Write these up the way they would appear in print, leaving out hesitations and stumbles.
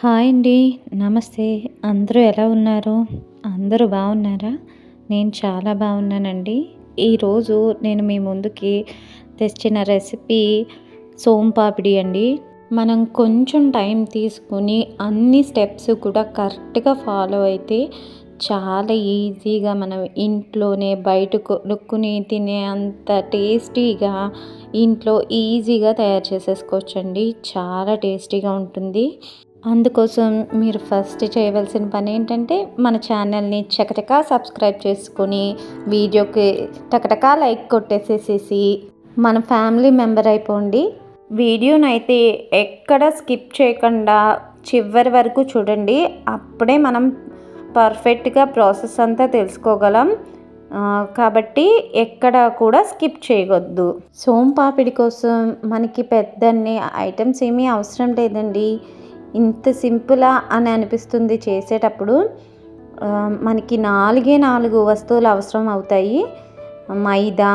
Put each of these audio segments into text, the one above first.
Hi అండి. నమస్తే. అందరూ ఎలా ఉన్నారు? అందరూ బాగున్నారా? నేను చాలా బాగున్నానండి. ఈరోజు నేను మీ ముందుకి తెచ్చిన రెసిపీ సోంపాపిడి అండి. మనం కొంచెం టైం తీసుకొని అన్ని స్టెప్స్ కూడా కరెక్ట్‌గా ఫాలో అయితే చాలా ఈజీగా మనం ఇంట్లోనే బయట కొనుక్కుని తినే అంత టేస్టీగా ఇంట్లో ఈజీగా తయారు చేసేసుకోవచ్చండి. చాలా టేస్టీగా ఉంటుంది. అందుకోసం మీరు ఫస్ట్ చేయవలసిన పని ఏంటంటే మన ఛానల్ని చకచకా సబ్స్క్రైబ్ చేసుకొని వీడియోకి టకటకా లైక్ కొట్టేసేసేసి మన ఫ్యామిలీ మెంబర్ అయిపోండి. వీడియోనైతే ఎక్కడ స్కిప్ చేయకుండా చివరి వరకు చూడండి. అప్పుడే మనం పర్ఫెక్ట్గా ప్రాసెస్ అంతా తెలుసుకోగలం. కాబట్టి ఎక్కడ కూడా స్కిప్ చేయవద్దు. సోంపాపిడి కోసం మనకి పెద్దన్ని ఐటమ్స్ ఏమీ అవసరం లేదండి. ఇంత సింపులా అని అనిపిస్తుంది చేసేటప్పుడు. మనకి 4 వస్తువులు అవసరం అవుతాయి. మైదా,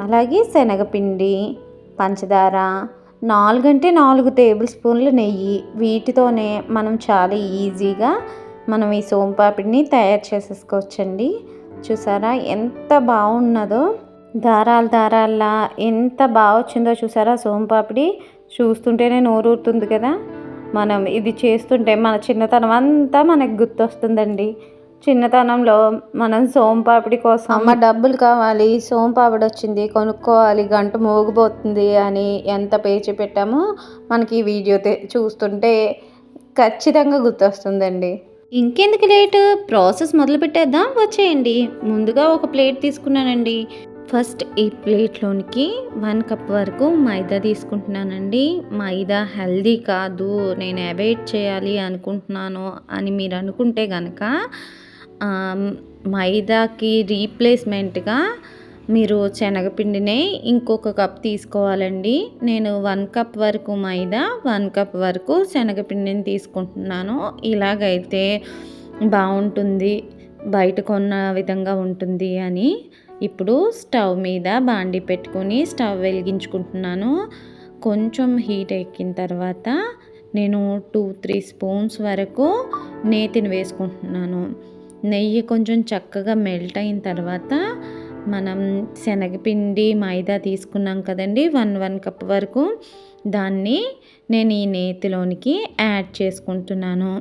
అలాగే శనగపిండి, పంచదార, 4 అంటే 4 టేబుల్ స్పూన్లు నెయ్యి. వీటితోనే మనం చాలా ఈజీగా మనం ఈ సోంపాపిడిని తయారు చేసేసుకోవచ్చండి. చూసారా ఎంత బాగున్నదో, దారాల్లా ఎంత బాగా వచ్చిందో చూసారా సోంపాపిడి. చూస్తుంటేనే నోరూరుతుంది కదా. మనం ఇది చేస్తుంటే మన చిన్నతనం అంతా మనకు గుర్తొస్తుందండి. చిన్నతనంలో మనం సోంపాపిడి కోసం అమ్మ డబ్బులు కావాలి, సోంపాపిడి వచ్చింది కొనుక్కోవాలి, గంట మోగిపోతుంది అని ఎంత పేచి పెట్టామో మనకి ఈ వీడియో చూస్తుంటే ఖచ్చితంగా గుర్తొస్తుందండి. ఇంకెందుకు లేటు, ప్రాసెస్ మొదలు పెట్టేద్దాం, వచ్చేయండి. ముందుగా ఒక ప్లేట్ తీసుకున్నానండి. ఫస్ట్ ఈ ప్లేట్లోనికి 1 కప్ వరకు మైదా తీసుకుంటున్నానండి. మైదా హెల్దీ కాదు, నేను అవాయిడ్ చేయాలి అనుకుంటున్నాను అని మీరు అనుకుంటే కనుక మైదాకి రీప్లేస్మెంట్గా మీరు శనగపిండినే ఇంకొక కప్ తీసుకోవాలండి. నేను 1 కప్ వరకు మైదా, 1 కప్ వరకు శనగపిండిని తీసుకుంటున్నాను. ఇలాగైతే బాగుంటుంది, బయట కొన్న విధంగా ఉంటుంది అని. ఇప్పుడు స్టవ్ మీద బాండీ పెట్టుకొని స్టవ్ వెలిగించుకుంటున్నాను. కొంచెం హీట్ ఎక్కిన తర్వాత నేను 2-3 స్పూన్స్ వరకు నేతిని వేసుకుంటున్నాను. నెయ్యి కొంచెం చక్కగా మెల్ట్ అయిన తర్వాత మనం శనగపిండి, మైదా తీసుకున్నాం కదండి, 1 కప్ వరకు. దాన్ని నేను ఈ నేతిలోనికి యాడ్ చేసుకుంటున్నాను.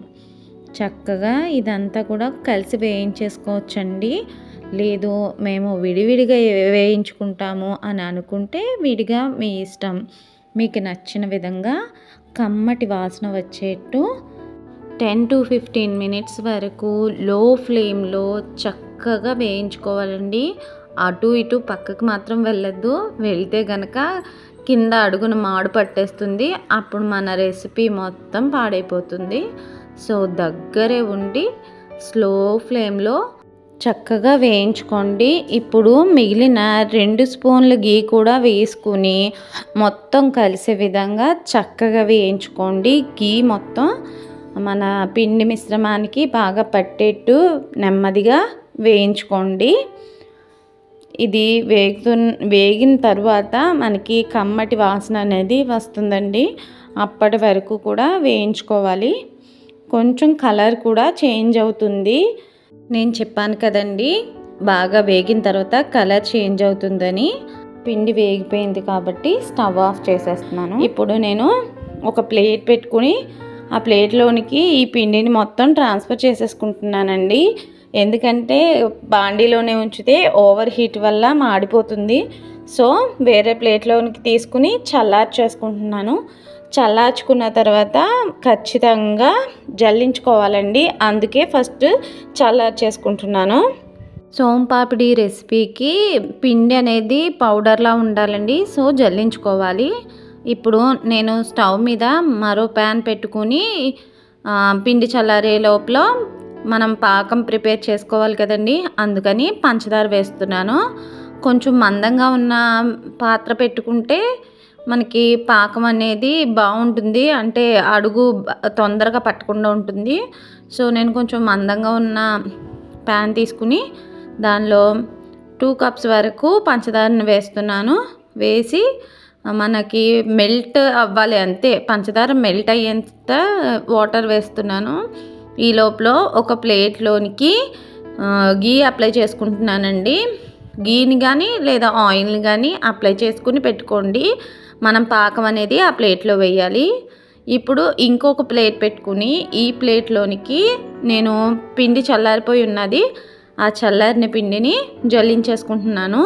చక్కగా ఇదంతా కూడా కలిసి వేయించేసుకోవచ్చండి. లేదు మేము విడివిడిగా వేయించుకుంటాము అని అనుకుంటే విడిగా మీ ఇష్టం. మీకు నచ్చిన విధంగా కమ్మటి వాసన వచ్చేట్టు 10-15 మినిట్స్ వరకు లో ఫ్లేమ్లో చక్కగా వేయించుకోవాలండి. అటు ఇటు పక్కకు మాత్రం వెళ్ళొద్దు. వెళ్తే గనక కింద అడుగున మాడు పట్టేస్తుంది. అప్పుడు మన రెసిపీ మొత్తం పాడైపోతుంది. సో దగ్గరే ఉండి స్లో ఫ్లేమ్లో చక్కగా వేయించుకోండి. ఇప్పుడు మిగిలిన 2 స్పూన్ల గీ కూడా వేసుకుని మొత్తం కలిసే విధంగా చక్కగా వేయించుకోండి. గీ మొత్తం మన పిండి మిశ్రమానికి బాగా పట్టేట్టు నెమ్మదిగా వేయించుకోండి. ఇది వేగిన తర్వాత మనకి కమ్మటి వాసన అనేది వస్తుందండి. అప్పటి వరకు కూడా వేయించుకోవాలి. కొంచెం కలర్ కూడా చేంజ్ అవుతుంది. నేను చెప్పాను కదండి, బాగా వేగిన తర్వాత కలర్ చేంజ్ అవుతుందని. పిండి వేగిపోయింది కాబట్టి స్టవ్ ఆఫ్ చేసేస్తున్నాను. ఇప్పుడు నేను ఒక ప్లేట్ పెట్టుకుని ఆ ప్లేట్లోనికి ఈ పిండిని మొత్తం ట్రాన్స్ఫర్ చేసేసుకుంటున్నానండి. ఎందుకంటే బాండీలోనే ఉంచితే ఓవర్ హీట్ వల్ల మాడిపోతుంది. సో వేరే ప్లేట్లోనికి తీసుకుని చల్లార్చేసుకుంటున్నాను. చల్లార్చుకున్న తర్వాత ఖచ్చితంగా జల్లించుకోవాలండి. అందుకే ఫస్ట్ చల్లార్చేసుకుంటున్నాను. సోంపాపిడి రెసిపీకి పిండి అనేది పౌడర్లా ఉండాలండి. సో జల్లించుకోవాలి. ఇప్పుడు నేను స్టవ్ మీద మరో ప్యాన్ పెట్టుకుని పిండి చల్లారే లోపల మనం పాకం ప్రిపేర్ చేసుకోవాలి కదండి, అందుకని పంచదార వేస్తున్నాను. కొంచెం మందంగా ఉన్న పాత్ర పెట్టుకుంటే మనకి పాకం అనేది బాగుంటుంది, అంటే అడుగు తొందరగా పట్టకుండా ఉంటుంది. సో నేను కొంచెం మందంగా ఉన్న ప్యాన్ తీసుకుని దానిలో 2 కప్స్ వరకు పంచదారను వేస్తున్నాను. వేసి మనకి మెల్ట్ అవ్వాలి అంతే. పంచదార మెల్ట్ అయ్యేంత వాటర్ వేస్తున్నాను. ఈ లోపల ఒక ప్లేట్లోనికి గీ అప్లై చేసుకుంటున్నానండి. గీని కానీ లేదా ఆయిల్ని కానీ అప్లై చేసుకుని పెట్టుకోండి. మనం పాకం అనేది ఆ ప్లేట్లో వేయాలి. ఇప్పుడు ఇంకొక ప్లేట్ పెట్టుకుని ఈ ప్లేట్లోనికి నేను పిండి చల్లారిపోయి ఉన్నది, ఆ చల్లారిన పిండిని జల్లించేసుకుంటున్నాను.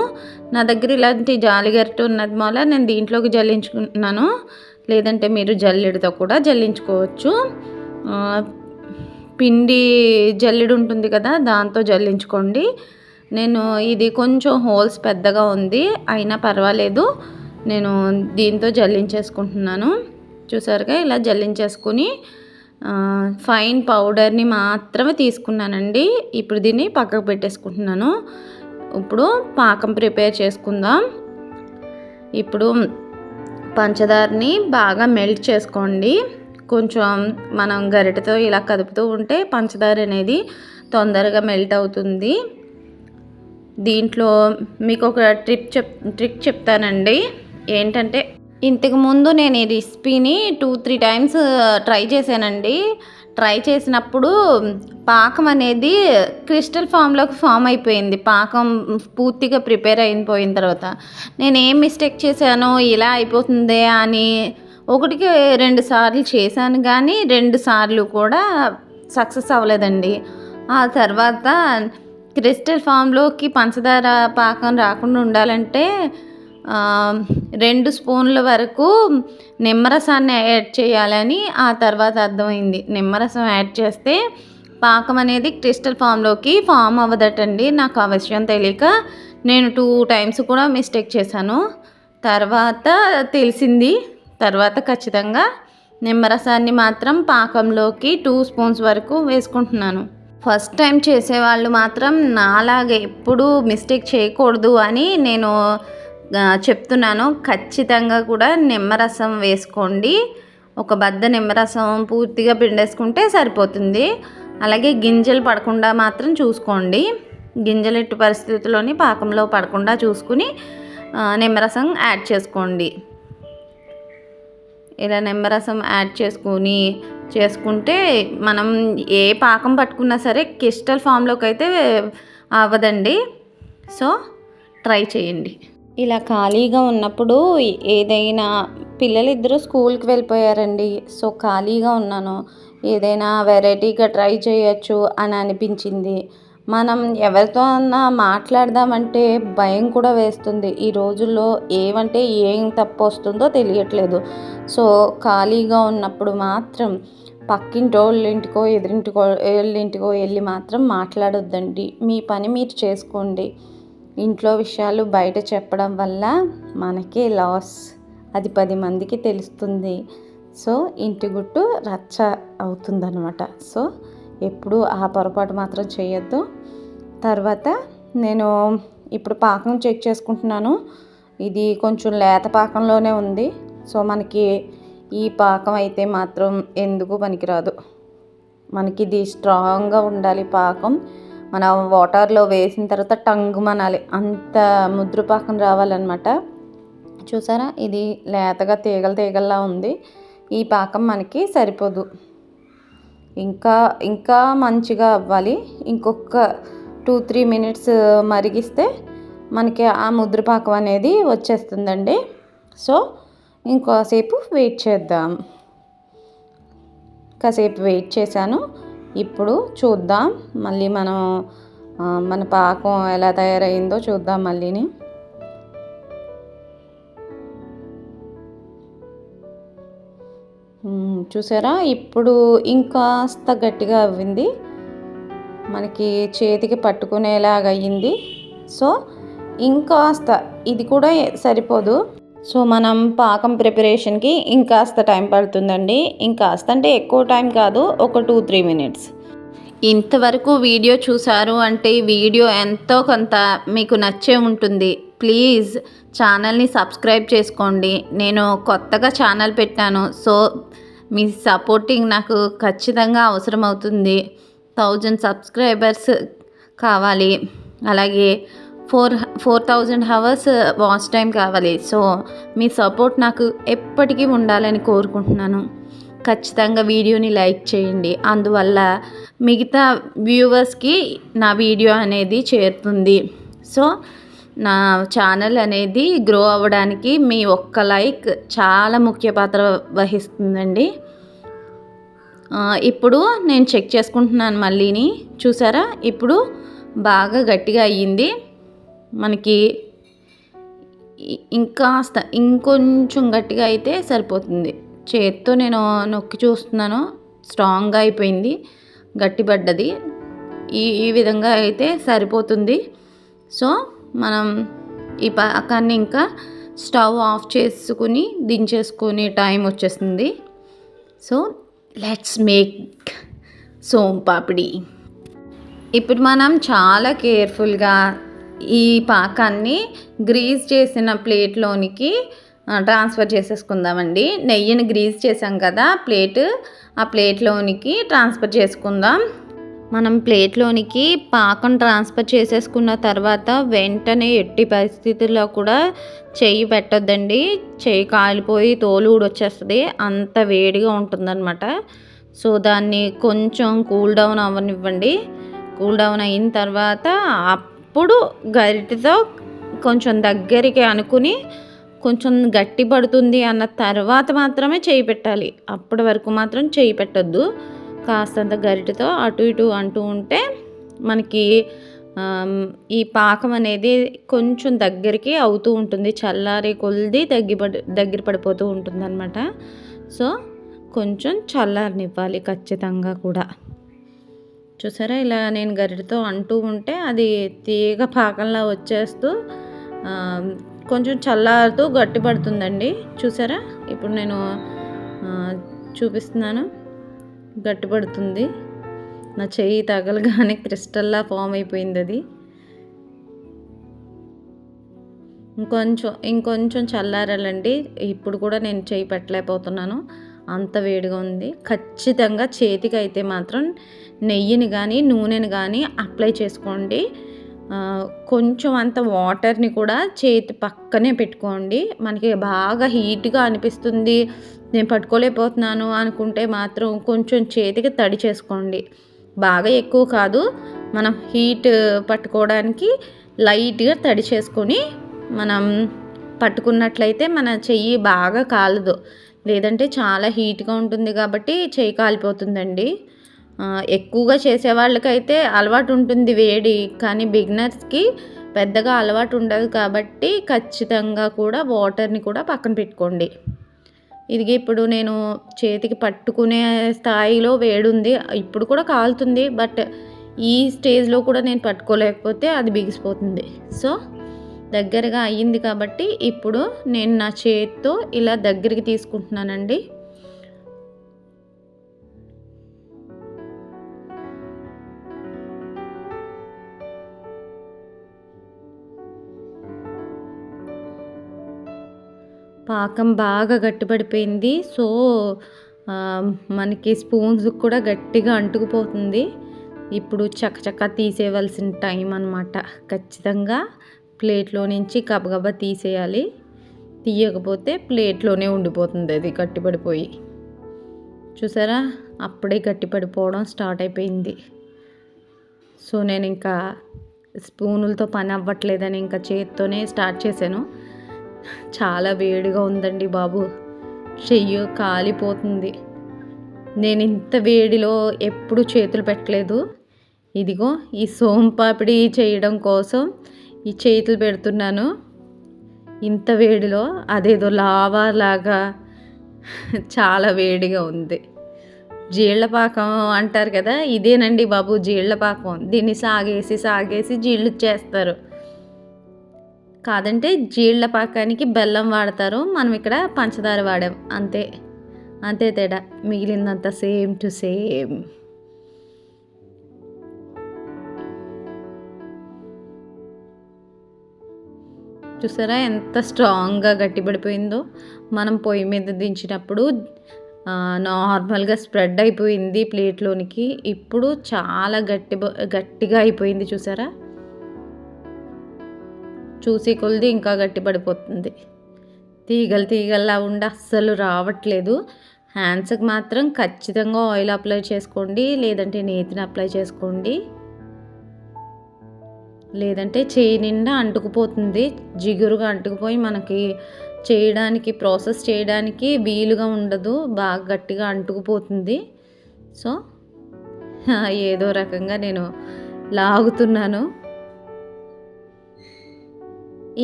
నా దగ్గర ఇలాంటి జాలిగరిటె ఉన్నది వల్ల నేను దీంట్లోకి జల్లించుకుంటున్నాను. లేదంటే మీరు జల్లెడతో కూడా జల్లించుకోవచ్చు. పిండి జల్లెడ ఉంటుంది కదా, దాంతో జల్లించుకోండి. నేను ఇది కొంచెం హోల్స్ పెద్దగా ఉంది, అయినా పర్వాలేదు, నేను దీంతో జల్లించేసుకుంటున్నాను. చూసారుగా ఇలా జల్లించేసుకుని ఫైన్ పౌడర్ని మాత్రమే తీసుకున్నానండి. ఇప్పుడు దీన్ని పక్కకు పెట్టేసుకుంటున్నాను. ఇప్పుడు పాకం ప్రిపేర్ చేసుకుందాం. ఇప్పుడు పంచదారని బాగా మెల్ట్ చేసుకోండి. కొంచెం మనం గరిటెతో ఇలా కదుపుతూ ఉంటే పంచదార అనేది తొందరగా మెల్ట్ అవుతుంది. దీంట్లో మీకు ఒక ట్రిక్ చెప్తానండి. ఏంటంటే, ఇంతకుముందు నేను ఈ రెసిపీని 2-3 టైమ్స్ ట్రై చేశానండి. ట్రై చేసినప్పుడు పాకం అనేది క్రిస్టల్ ఫామ్ అయిపోయింది. పాకం పూర్తిగా ప్రిపేర్ అయిపోయిన తర్వాత నేను ఏం మిస్టేక్ చేశానో ఇలా అయిపోతుందే అని 1-2 సార్లు చేశాను, కానీ 2 సార్లు కూడా సక్సెస్ అవ్వలేదండి. ఆ తర్వాత క్రిస్టల్ ఫామ్లోకి పంచదార పాకం రాకుండా ఉండాలంటే 2 స్పూన్ల వరకు నిమ్మరసాన్ని యాడ్ చేయాలని ఆ తర్వాత అర్థమైంది. నిమ్మరసం యాడ్ చేస్తే పాకం అనేది క్రిస్టల్ ఫామ్ అవ్వదటండి. నాకు ఆ విషయం తెలియక నేను 2 టైమ్స్ కూడా మిస్టేక్ చేశాను. తర్వాత తెలిసింది. తర్వాత ఖచ్చితంగా నిమ్మరసాన్ని మాత్రం పాకంలోకి 2 స్పూన్స్ వరకు వేసుకుంటున్నాను. ఫస్ట్ టైం చేసేవాళ్ళు మాత్రం నాలాగే ఎప్పుడూ మిస్టేక్ చేయకూడదు అని నేను చెప్తున్నాను. ఖచ్చితంగా కూడా నిమ్మరసం వేసుకోండి. ఒక బద్ద నిమ్మరసం పూర్తిగా పిండేసుకుంటే సరిపోతుంది. అలాగే గింజలు పడకుండా మాత్రం చూసుకోండి. గింజలు ఎట్టి పరిస్థితుల్లోని పాకంలో పడకుండా చూసుకుని నిమ్మరసం యాడ్ చేసుకోండి. ఇలా నిమ్మరసం యాడ్ చేసుకుంటే మనం ఏ పాకం పట్టుకున్నా సరే క్రిస్టల్ ఫామ్లోకి అయితే అవ్వదండి. సో ట్రై చేయండి. ఇలా ఖాళీగా ఉన్నప్పుడు ఏదైనా పిల్లలిద్దరూ స్కూల్కి వెళ్ళిపోయారండి. సో ఖాళీగా ఉన్నాను, ఏదైనా వెరైటీగా ట్రై చేయొచ్చు అని అనిపించింది. మనం ఎవరితో అన్నా మాట్లాడదామంటే భయం కూడా వేస్తుంది. ఈ రోజుల్లో ఏమంటే ఏం తప్పు వస్తుందో తెలియట్లేదు. సో ఖాళీగా ఉన్నప్పుడు మాత్రం పక్కింటోళ్ళింటికో ఎదురింటికో వెళ్ళి మాత్రం మాట్లాడొద్దండి. మీ పని మీరు చేసుకోండి. ఇంట్లో విషయాలు బయట చెప్పడం వల్ల మనకే లాస్. అది 10 మందికి తెలుస్తుంది. సో ఇంటి గుట్టు రచ్చ అవుతుందన్నమాట. సో ఎప్పుడూ ఆ పొరపాటు మాత్రం చేయొద్దు. తర్వాత నేను ఇప్పుడు పాకం చెక్ చేసుకుంటున్నాను. ఇది కొంచెం లేత పాకంలోనే ఉంది. సో మనకి ఈ పాకం అయితే మాత్రం ఎందుకు పనికిరాదు. మనకి ఇది స్ట్రాంగ్గా ఉండాలి పాకం. మనం వాటర్లో వేసిన తర్వాత టంగుమనాలి, అంత ముద్ర పాకం రావాలన్నమాట. చూసారా, ఇది లేతగా తీగల్లా ఉంది. ఈ పాకం మనకి సరిపోదు, ఇంకా మంచిగా అవ్వాలి. ఇంకొక 2-3 మినిట్స్ మరిగిస్తే మనకి ఆ ముద్ర పాకం అనేది వచ్చేస్తుందండి. సో ఇంకోసేపు వెయిట్ చేద్దాం. కాసేపు వెయిట్ చేశాను. ఇప్పుడు చూద్దాం మళ్ళీ మన పాకం ఎలా తయారైందో చూద్దాం మళ్ళీని. చూసారా, ఇప్పుడు ఇంకాస్త గట్టిగా అవ్వింది, మనకి చేతికి పట్టుకునేలాగా అయ్యింది. సో ఇంకాస్త, ఇది కూడా సరిపోదు. సో మనం పాకం ప్రిపరేషన్కి ఇంకాస్త టైం పడుతుందండి. ఇంకాస్త అంటే ఎక్కువ టైం కాదు, ఒక 2-3 మినిట్స్. ఇంతవరకు వీడియో చూసారు అంటే వీడియో ఎంతో కొంత మీకు నచ్చే ఉంటుంది. ప్లీజ్ ఛానల్ని సబ్స్క్రైబ్ చేసుకోండి. నేను కొత్తగా ఛానల్ పెట్టాను. సో మీ సపోర్టింగ్ నాకు ఖచ్చితంగా అవసరం అవుతుంది. 1000 సబ్స్క్రైబర్స్ కావాలి. అలాగే 4000 హవర్స్ వాచ్ టైం కావాలి. సో మీ సపోర్ట్ నాకు ఎప్పటికీ ఉండాలని కోరుకుంటున్నాను. ఖచ్చితంగా వీడియోని లైక్ చేయండి. అందువల్ల మిగతా వ్యూవర్స్కి నా వీడియో అనేది చేరుతుంది. సో నా ఛానల్ అనేది గ్రో అవ్వడానికి మీ ఒక్క లైక్ చాలా ముఖ్య పాత్ర వహిస్తుందండి. ఇప్పుడు నేను చెక్ చేసుకుంటున్నాను మళ్ళీని. చూసారా, ఇప్పుడు బాగా గట్టిగా అయ్యింది. మనకి ఇంకొంచెం గట్టిగా అయితే సరిపోతుంది. చేత్తో నేను నొక్కి చూస్తున్నాను, స్ట్రాంగ్గా అయిపోయింది, గట్టిపడ్డది. ఈ విధంగా అయితే సరిపోతుంది. సో మనం ఈ పాకాన్ని ఇంకా స్టవ్ ఆఫ్ చేసుకుని దించేసుకునే టైం వచ్చేస్తుంది. సో లెట్స్ మేక్ సోమ్ పాపిడి. ఇప్పుడు మనం చాలా కేర్ఫుల్గా ఈ పాకాన్ని గ్రీజ్ చేసిన ప్లేట్లోనికి ట్రాన్స్ఫర్ చేసేసుకుందామండి. నెయ్యిని గ్రీజ్ చేసాం కదా ఆ ప్లేట్లోనికి ట్రాన్స్ఫర్ చేసుకుందాం. మనం ప్లేట్లోనికి పాకం ట్రాన్స్ఫర్ చేసేసుకున్న తర్వాత వెంటనే ఎట్టి పరిస్థితుల్లో కూడా చెయ్యి పెట్టొద్దండి. చెయ్యి కాలిపోయి తోలు ఊడొచ్చేస్తుంది, అంత వేడిగా ఉంటుందన్నమాట. సో దాన్ని కొంచెం కూల్ డౌన్ అవ్వనివ్వండి. కూల్ డౌన్ అయిన తర్వాత అప్పుడు గరిటెతో కొంచెం దగ్గరికి అనుకుని కొంచెం గట్టి పడుతుంది అన్న తర్వాత మాత్రమే చేయి పెట్టాలి. అప్పటి వరకు మాత్రం చేయి పెట్టొద్దు. కాస్తంత గరిటెతో అటు ఇటు అంటూ ఉంటే మనకి ఈ పాకం అనేది కొంచెం దగ్గరికి అవుతూ ఉంటుంది. చల్లారే కొలిది దగ్గర పడిపోతూ ఉంటుంది అన్నమాట. సో కొంచెం చల్లారనివ్వాలి ఖచ్చితంగా కూడా. చూసారా, ఇలా నేను గరిటెతో అంటూ ఉంటే అది తీగ పాకంలా వచ్చేస్తూ కొంచెం చల్లారుతూ గట్టిపడుతుందండి. చూసారా, ఇప్పుడు నేను చూపిస్తున్నాను, గట్టిపడుతుంది. నా చెయ్యి తగలగానే క్రిస్టల్లా ఫామ్ అయిపోయింది అది. ఇంకొంచెం చల్లారాలండి. ఇప్పుడు కూడా నేను చెయ్యి పెట్టలేకపోతున్నాను, అంత వేడిగా ఉంది. ఖచ్చితంగా చేతికి అయితే మాత్రం నెయ్యిని కానీ నూనెని కానీ అప్లై చేసుకోండి. కొంచెం అంత వాటర్ని కూడా చేతి పక్కనే పెట్టుకోండి. మనకి బాగా హీట్గా అనిపిస్తుంది, నేను పట్టుకోలేకపోతున్నాను అనుకుంటే మాత్రం కొంచెం చేతికి తడి చేసుకోండి. బాగా ఎక్కువ కాదు, మనం హీట్ పట్టుకోవడానికి లైట్గా తడి చేసుకొని మనం పట్టుకున్నట్లయితే మన చెయ్యి బాగా కాలదు. లేదంటే చాలా హీట్గా ఉంటుంది కాబట్టి చెయ్యి కాలిపోతుందండి. ఎక్కువగా చేసే వాళ్ళకైతే అలవాటు ఉంటుంది వేడి, కానీ బిగినర్స్కి పెద్దగా అలవాటు ఉండదు కాబట్టి ఖచ్చితంగా కూడా వాటర్ని కూడా పక్కన పెట్టుకోండి. ఇది ఇప్పుడు నేను చేతికి పట్టుకునే స్థాయిలో వేడి ఉంది, ఇప్పుడు కూడా కాలుతుంది. బట్ ఈ స్టేజ్లో కూడా నేను పట్టుకోలేకపోతే అది బిగిసిపోతుంది. సో దగ్గరగా అయ్యింది కాబట్టి ఇప్పుడు నేను నా చేతితో ఇలా దగ్గరికి తీసుకుంటున్నానండి. పాకం బాగా గట్టిపడిపోయింది. సో మనకి స్పూన్స్ కూడా గట్టిగా అంటుకుపోతుంది. ఇప్పుడు చకచకా తీసేయవలసిన టైం అన్నమాట. ఖచ్చితంగా ప్లేట్లో నుంచి గబగబా తీసేయాలి. తీయకపోతే ప్లేట్లోనే ఉండిపోతుంది అది గట్టిపడిపోయి. చూసారా, అప్పుడే గట్టిపడిపోవడం స్టార్ట్ అయిపోయింది. సో నేను ఇంకా స్పూనులతో పని అవ్వట్లేదని ఇంకా చేత్తోనే స్టార్ట్ చేశాను. చాలా వేడిగా ఉందండి బాబు, చెయ్యి కాలిపోతుంది. నేను ఇంత వేడిలో ఎప్పుడు చేతులు పెట్టలేదు. ఇదిగో ఈ సోంపాపిడి చేయడం కోసం ఈ చేతులు పెడుతున్నాను. ఇంత వేడిలో అదేదో లావా లాగా చాలా వేడిగా ఉంది. జీళ్ళపాకం అంటారు కదా, ఇదేనండి బాబు జీళ్ళపాకం. దీన్ని సాగేసి జీళ్ళు చేస్తారు. కాదంటే జీళ్ళ పాకానికి బెల్లం వాడతారు, మనం ఇక్కడ పంచదార వాడాం. అంతే తేడా, మిగిలిందంతా సేమ్ టు సేమ్. చూసారా ఎంత స్ట్రాంగ్గా గట్టిపడిపోయిందో. మనం పొయ్యి మీద దించినప్పుడు నార్మల్గా స్ప్రెడ్ అయిపోయింది ప్లేట్లోనికి. ఇప్పుడు చాలా గట్టిగా అయిపోయింది. చూసారా, చూసి కొలిది ఇంకా గట్టి పడిపోతుంది. తీగల్లా ఉండి అస్సలు రావట్లేదు. హ్యాండ్స్కి మాత్రం ఖచ్చితంగా ఆయిల్ అప్లై చేసుకోండి, లేదంటే నేతిని అప్లై చేసుకోండి. లేదంటే చేయి నిండా అంటుకుపోతుంది, జిగురుగా అంటుకుపోయి మనకి ప్రాసెస్ చేయడానికి వీలుగా ఉండదు, బాగా గట్టిగా అంటుకుపోతుంది. సో ఏదో రకంగా నేను లాగుతున్నాను.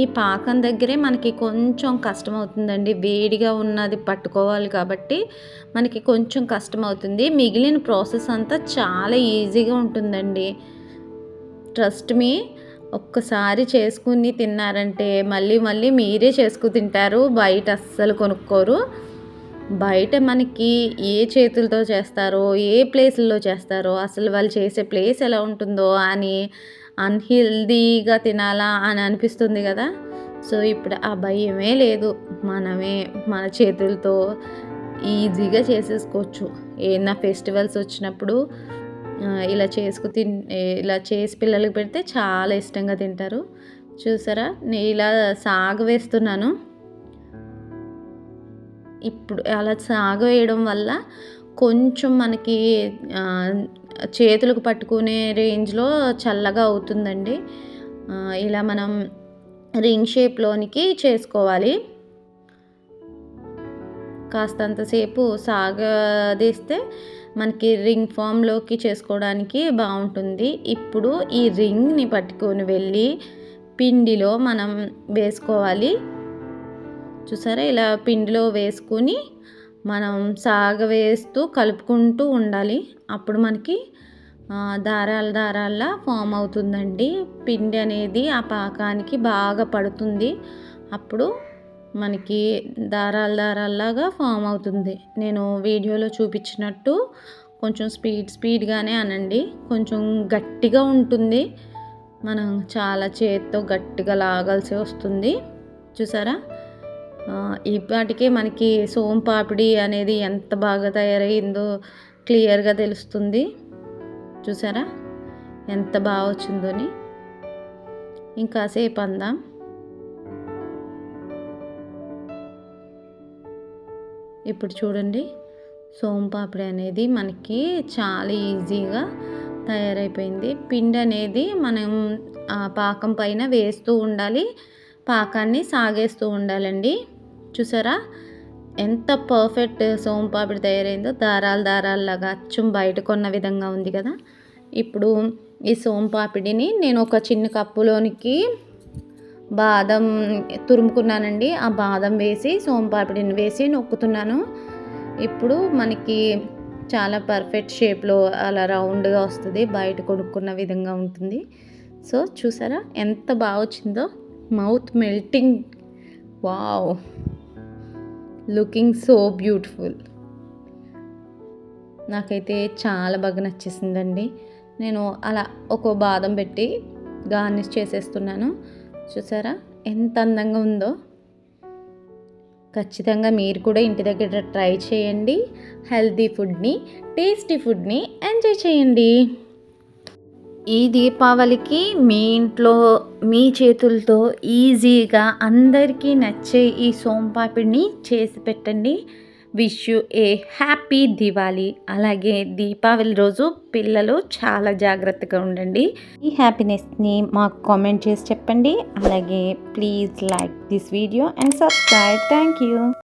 ఈ పాకం దగ్గరే మనకి కొంచెం కష్టమవుతుందండి, వేడిగా ఉన్నది పట్టుకోవాలి కాబట్టి మనకి కొంచెం కష్టమవుతుంది. మిగిలిన ప్రాసెస్ అంతా చాలా ఈజీగా ఉంటుందండి. ట్రస్ట్ మీ, ఒక్కసారి చేసుకుని తిన్నారంటే మళ్ళీ మీరే చేసుకుని తింటారు, బయట అస్సలు కొనుక్కోరు. బయట మనకి ఏ చేతులతో చేస్తారో, ఏ ప్లేసుల్లో చేస్తారో, అసలు వాళ్ళు చేసే ప్లేస్ ఎలా ఉంటుందో అని అన్‌హెల్తీగా తినాలా అని అనిపిస్తుంది కదా. సో ఇప్పుడు ఆ భయమే లేదు, మనమే మన చేతులతో ఈజీగా చేసేసుకోవచ్చు. ఏదైనా ఫెస్టివల్స్ వచ్చినప్పుడు ఇలా చేసి పిల్లలకి పెడితే చాలా ఇష్టంగా తింటారు. చూసారా, నేను ఇలా సాగవేస్తున్నాను. ఇప్పుడు అలా సాగవేయడం వల్ల కొంచెం మనకి చేతులకు పట్టుకునే రేంజ్లో చల్లగా అవుతుందండి. ఇలా మనం రింగ్ షేప్లోనికి చేసుకోవాలి. కాస్తంతసేపు సాగదీస్తే మనకి రింగ్ ఫామ్లోకి చేసుకోవడానికి బాగుంటుంది. ఇప్పుడు ఈ రింగ్ని పట్టుకొని వెళ్ళి పిండిలో మనం వేసుకోవాలి. చూసారా, ఇలా పిండిలో వేసుకుని మనం సాగవేస్తూ కలుపుకుంటూ ఉండాలి. అప్పుడు మనకి దారాల్లా ఫామ్ అవుతుందండి. పిండి అనేది ఆ పాకానికి బాగా పడుతుంది. అప్పుడు మనకి దారాల్లాగా ఫామ్ అవుతుంది. నేను వీడియోలో చూపించినట్టు కొంచెం స్పీడ్గానే అనండి, కొంచెం గట్టిగా ఉంటుంది. మనం చాలా చేత్తో గట్టిగా లాగాల్సి వస్తుంది. చూసారా, ఇప్పటికే మనకి సోంపాపిడి అనేది ఎంత బాగా తయారయ్యిందో క్లియర్గా తెలుస్తుంది. చూసారా ఎంత బాగా వచ్చిందోని. ఇంకాసేపు అందాం. ఇప్పుడు చూడండి, సోంపాపిడి అనేది మనకి చాలా ఈజీగా తయారైపోయింది. పిండి అనేది మనం ఆ పాకం పైన వేస్తూ ఉండాలి, పాకాన్ని సాగేస్తూ ఉండాలండి. చూసారా ఎంత పర్ఫెక్ట్ సోంపాపిడి తయారైందో, దారాల్లాగా అచ్చం బయట కొన్న విధంగా ఉంది కదా. ఇప్పుడు ఈ సోంపాపిడిని నేను ఒక చిన్న కప్పులోనికి బాదం తురుముకున్నానండి. ఆ బాదం వేసి సోంపాపిడిని వేసి నొక్కుతున్నాను. ఇప్పుడు మనకి చాలా పర్ఫెక్ట్ షేప్లో అలా రౌండ్గా వస్తుంది, బయట కొనుక్కున్న విధంగా ఉంటుంది. సో చూసారా ఎంత బాగా వచ్చిందో, mouth melting. Wow, looking so beautiful. నాకైతే చాలా బాగా నచ్చేసిందండి. నేను అలా ఒక బాదం పెట్టి గార్నిష్ చేసేస్తున్నాను. చూసారా ఎంత అందంగా ఉందో. ఖచ్చితంగా మీరు కూడా ఇంటి దగ్గర ట్రై చేయండి. హెల్తీ ఫుడ్ని, టేస్టీ ఫుడ్ని ఎంజాయ్ చేయండి. ఈ దీపావళికి మీ ఇంట్లో మీ చేతులతో ఈజీగా అందరికీ నచ్చే ఈ సోంపాపిడిని చేసి పెట్టండి. Wish you A happy Diwali. అలాగే దీపావళి రోజు పిల్లలు చాలా జాగ్రత్తగా ఉండండి. ఈ హ్యాపీనెస్ని మాకు కామెంట్ చేసి చెప్పండి. అలాగే please like this video and subscribe. Thank you.